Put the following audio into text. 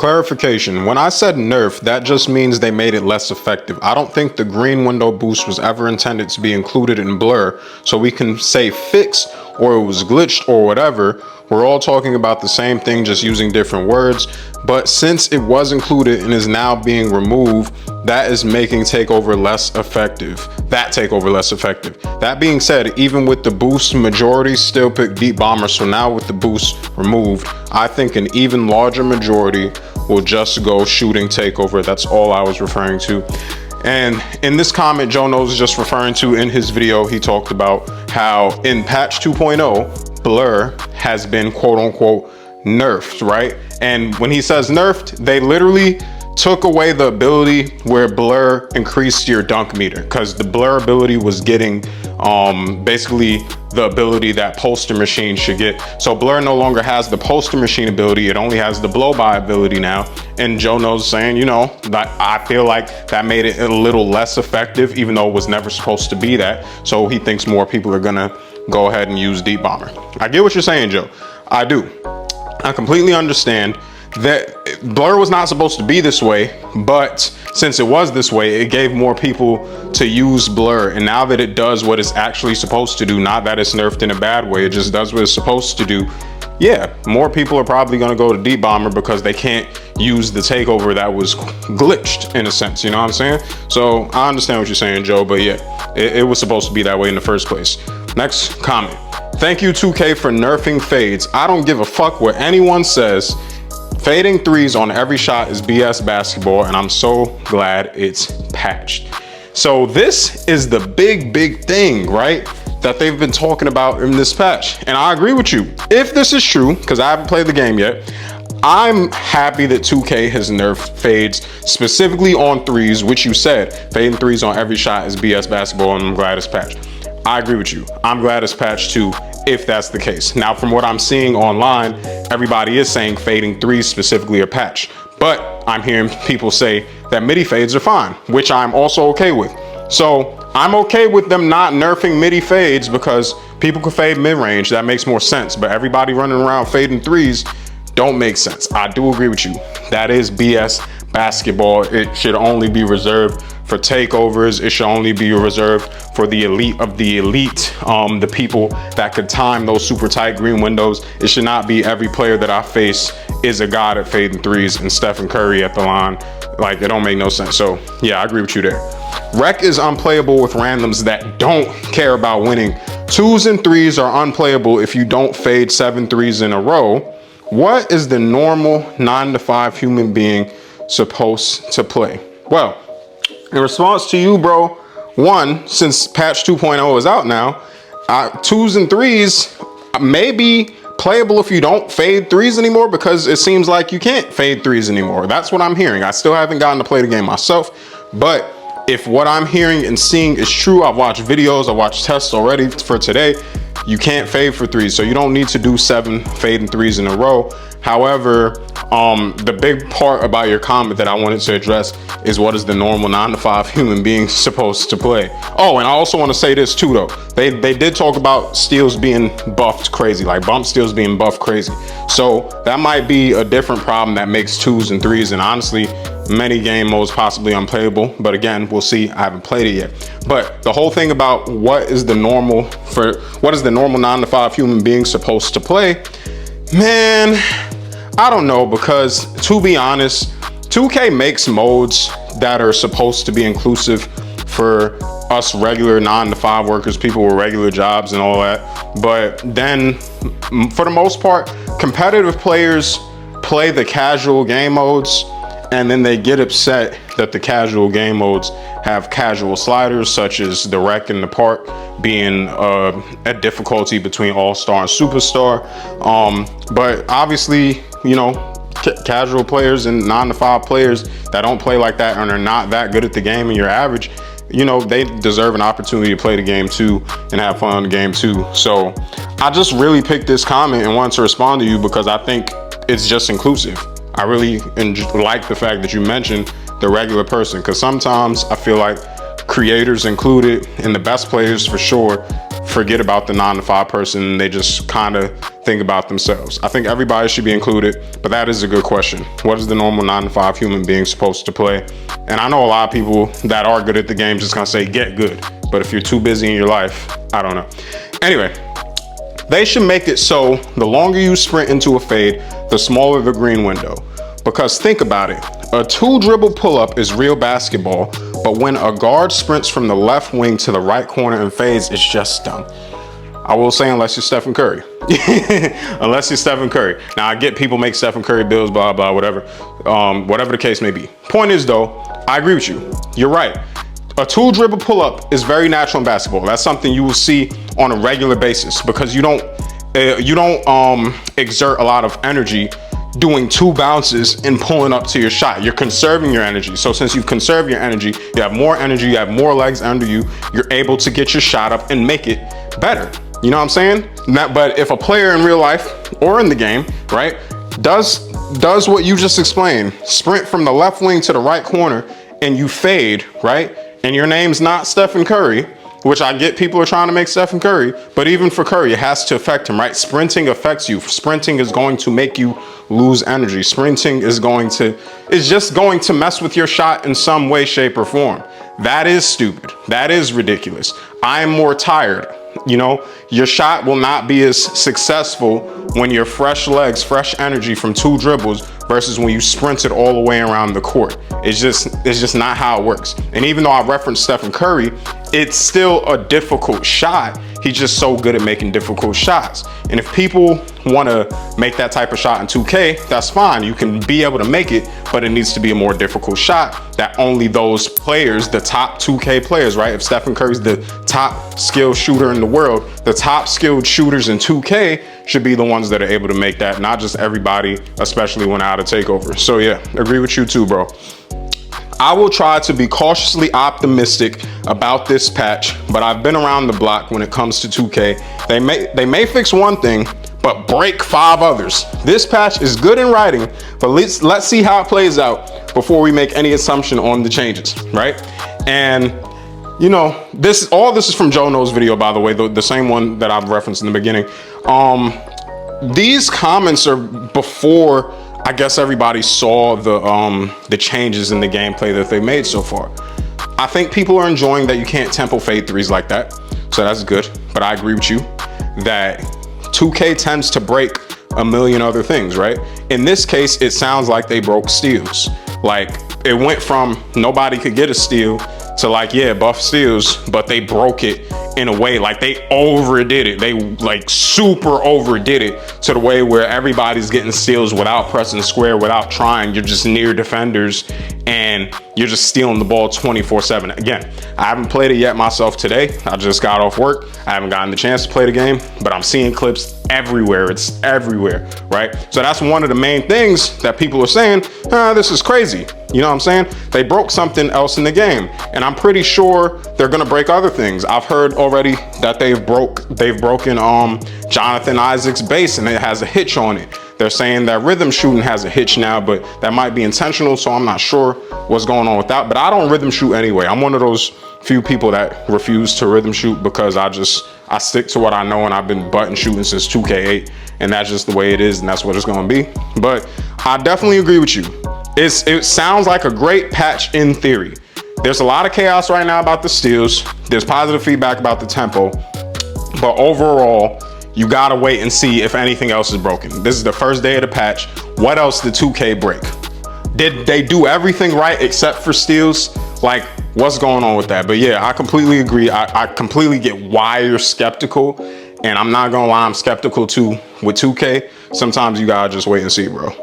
Clarification, when I said nerf, that just means they made it less effective. I don't think the green window boost was ever intended to be included in Blur, so we can say fix or it was glitched or whatever. We're all talking about the same thing, just using different words. But since it was included and is now being removed, that is making takeover less effective. That being said, even with the boost, majority still pick deep bomber. So now with the boost removed, I think an even larger majority will just go shooting takeover. That's all I was referring to. And in this comment, Joe Knows is just referring to in his video, he talked about how in patch 2.0, Blur has been quote unquote nerfed, right? And when he says nerfed, they literally took away the ability where Blur increased your dunk meter, because the Blur ability was getting basically the ability that Poster Machine should get. So Blur no longer has the Poster Machine ability, it only has the blow by ability now. And Joe Knows saying, you know, that I feel like that made it a little less effective, even though it was never supposed to be that. So he thinks more people are gonna go ahead and use Deep Bomber. I get what you're saying, Joe. I do. I completely understand that Blur was not supposed to be this way, but since it was this way, it gave more people to use Blur. And now that it does what it's actually supposed to do, not that it's nerfed in a bad way, it just does what it's supposed to do. Yeah, more people are probably gonna go to Deep Bomber because they can't use the takeover that was glitched in a sense, you know what I'm saying? So I understand what you're saying, Joe, but yeah, it was supposed to be that way in the first place. Next comment. Thank you 2K for nerfing fades. I don't give a fuck what anyone says. Fading threes on every shot is BS basketball, and I'm so glad it's patched. So this is the big thing, right, that they've been talking about in this patch. And I agree with you. If this is true, because I haven't played the game yet, I'm happy that 2K has nerfed fades specifically on threes, which you said, fading threes on every shot is BS basketball, and I'm glad it's patched. I agree with you. I'm glad it's patched too, if that's the case. Now, from what I'm seeing online, everybody is saying fading threes specifically are patched, but I'm hearing people say that midi fades are fine, which I'm also okay with. So I'm okay with them not nerfing midi fades because people can fade mid-range. That makes more sense, but everybody running around fading threes don't make sense. I do agree with you. That is BS basketball. It should only be reserved for takeovers. It should only be reserved for the elite of the elite, the people that could time those super tight green windows. It should not be every player that I face is a god at fading threes and Stephen Curry at the line. Like, it don't make no sense. So yeah, I agree with you there. Rec is unplayable with randoms that don't care about winning. Twos and threes are unplayable if you don't fade 7 threes in a row. What is the normal 9 to 5 human being supposed to play? Well, in response to you, bro, one, since patch 2.0 is out now, twos and threes may be playable if you don't fade threes anymore, because it seems like you can't fade threes anymore. That's what I'm hearing. I still haven't gotten to play the game myself, but if what I'm hearing and seeing is true, I've watched videos, I watched tests already for today, you can't fade for threes, so you don't need to do 7 fading threes in a row. However, the big part about your comment that I wanted to address is what is the normal 9 to 5 human being supposed to play? Oh, and I also want to say this too, though. They did talk about steals being buffed crazy, like bump steals being buffed crazy. So that might be a different problem that makes twos and threes, and honestly, many game modes possibly unplayable. But again, we'll see. I haven't played it yet. But the whole thing about what is the normal 9 to 5 human being supposed to play, man, I don't know, because to be honest, 2K makes modes that are supposed to be inclusive for us regular 9 to 5 workers, people with regular jobs and all that. But then for the most part, competitive players play the casual game modes, and then they get upset that the casual game modes have casual sliders, such as the rec and the park being a difficulty between all-star and superstar. But obviously, you know, casual players and 9 to 5 players that don't play like that and are not that good at the game and you're average, you know, they deserve an opportunity to play the game too and have fun on the game too. So I just really picked this comment and wanted to respond to you because I think it's just inclusive. I really like the fact that you mentioned the regular person, because sometimes I feel like creators included and the best players for sure forget about the 9 to 5 person and they just kind of think about themselves. I think everybody should be included, but that is a good question. What is the normal 9 to 5 human being supposed to play? And I know a lot of people that are good at the game just gonna say get good, but if you're too busy in your life, I don't know. Anyway, they should make it so the longer you sprint into a fade, the smaller the green window. Because think about it, a 2 dribble pull-up is real basketball, but when a guard sprints from the left wing to the right corner and fades, it's just dumb. I will say, unless you're Stephen Curry. Unless you're Stephen Curry. Now, I get people make Stephen Curry bills, blah, blah, whatever. Whatever the case may be. Point is, though, I agree with you. You're right. A 2 dribble pull-up is very natural in basketball. That's something you will see on a regular basis because you don't exert a lot of energy doing 2 bounces and pulling up to your shot. You're conserving your energy. So since you've conserved your energy, you have more energy, you have more legs under you, you're able to get your shot up and make it better. You know what I'm saying? But if a player in real life or in the game, right, does what you just explained, sprint from the left wing to the right corner and you fade, right? And your name's not Stephen Curry, which I get people are trying to make Stephen Curry, but even for Curry, it has to affect him, right? Sprinting affects you. Sprinting is going to make you lose energy. Sprinting is just going to mess with your shot in some way, shape, or form. That is stupid. That is ridiculous. I am more tired. You know, your shot will not be as successful when you're fresh legs, fresh energy from 2 dribbles versus when you sprint it all the way around the court. It's just not how it works. And even though I referenced Stephen Curry, it's still a difficult shot. He's just so good at making difficult shots. And if people want to make that type of shot in 2K, that's fine. You can be able to make it, but it needs to be a more difficult shot that only those players, the top 2K players, right? If Stephen Curry's the top skilled shooter in the world, the top skilled shooters in 2K should be the ones that are able to make that, not just everybody, especially when out of takeover. So yeah, agree with you too, bro. I will try to be cautiously optimistic about this patch, but I've been around the block when it comes to 2K. They may fix one thing, but break 5 others. This patch is good in writing, but let's see how it plays out before we make any assumption on the changes, right? And you know, all this is from Joe Knows video, by the way, the same one that I've referenced in the beginning. These comments are before I guess everybody saw the changes in the gameplay that they made so far. I think people are enjoying that you can't tempo fade 3s like that, so that's good. But I agree with you that 2K tends to break a million other things, right? In this case, it sounds like they broke steals. Like it went from nobody could get a steal to like, yeah, buff steals, but they broke it in a way like they overdid it. They like super overdid it to the way where everybody's getting steals without pressing square, without trying. You're just near defenders and you're just stealing the ball 24/7. Again, I haven't played it yet myself today. I just got off work. I haven't gotten the chance to play the game, but I'm seeing clips everywhere. It's everywhere, right? So that's one of the main things that people are saying, this is crazy. You know what I'm saying? They broke something else in the game, and I'm pretty sure they're gonna break other things. I've heard already that they've broken Jonathan Isaac's base, and it has a hitch on it. They're saying that rhythm shooting has a hitch now, but that might be intentional, so I'm not sure what's going on with that. But I don't rhythm shoot anyway. I'm one of those few people that refuse to rhythm shoot because I stick to what I know, and I've been button shooting since 2K8, and that's just the way it is, and that's what it's gonna be. But I definitely agree with you. It sounds like a great patch in theory. There's a lot of chaos right now about the steals. There's positive feedback about the tempo, but overall, you gotta wait and see if anything else is broken. This is the first day of the patch. What else did 2K break? Did they do everything right except for steals? Like, what's going on with that? But yeah, I completely agree. I completely get why you're skeptical, and I'm not gonna lie, I'm skeptical too with 2K. Sometimes you gotta just wait and see, bro.